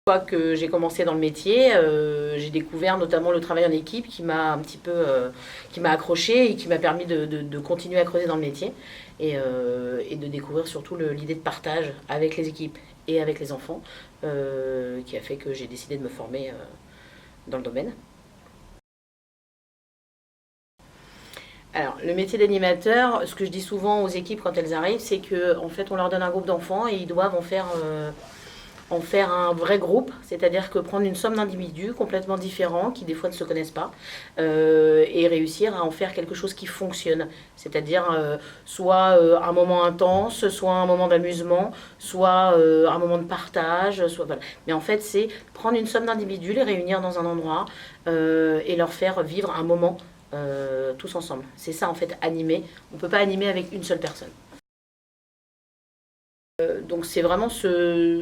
Une fois que j'ai commencé dans le métier, j'ai découvert notamment le travail en équipe qui m'a un petit peu qui m'a accroché et qui m'a permis de continuer à creuser dans le métier et de découvrir surtout l'idée de partage avec les équipes et avec les enfants qui a fait que j'ai décidé de me former dans le domaine. Alors, le métier d'animateur, ce que je dis souvent aux équipes quand elles arrivent, c'est qu'en fait, on leur donne un groupe d'enfants et ils doivent en faire un vrai groupe, c'est-à-dire que prendre une somme d'individus complètement différents, qui des fois ne se connaissent pas, et réussir à en faire quelque chose qui fonctionne. C'est-à-dire soit un moment intense, soit un moment d'amusement, soit un moment de partage, soit voilà. Mais en fait, c'est prendre une somme d'individus, les réunir dans un endroit et leur faire vivre un moment tous ensemble. C'est ça en fait animer. On ne peut pas animer avec une seule personne. Donc c'est vraiment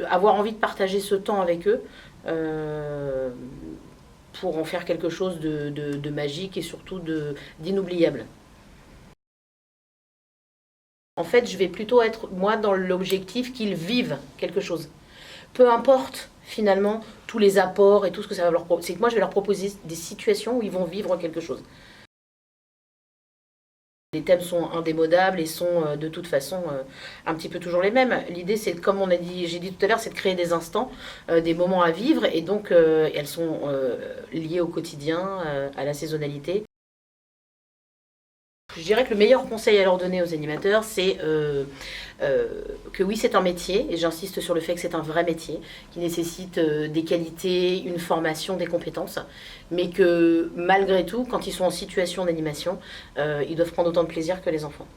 avoir envie de partager ce temps avec eux pour en faire quelque chose de magique et surtout d'inoubliable. En fait, je vais plutôt être, moi, dans l'objectif qu'ils vivent quelque chose. Peu importe, finalement, tous les apports et tout ce que ça va leur proposer. C'est que moi, je vais leur proposer des situations où ils vont vivre quelque chose. Les thèmes sont indémodables et sont de toute façon un petit peu toujours les mêmes. L'idée, c'est, comme j'ai dit tout à l'heure, c'est de créer des instants, des moments à vivre, et donc elles sont liées au quotidien, à la saisonnalité. Je dirais que le meilleur conseil à leur donner aux animateurs, c'est que oui, c'est un métier, et j'insiste sur le fait que c'est un vrai métier, qui nécessite des qualités, une formation, des compétences, mais que malgré tout, quand ils sont en situation d'animation, ils doivent prendre autant de plaisir que les enfants.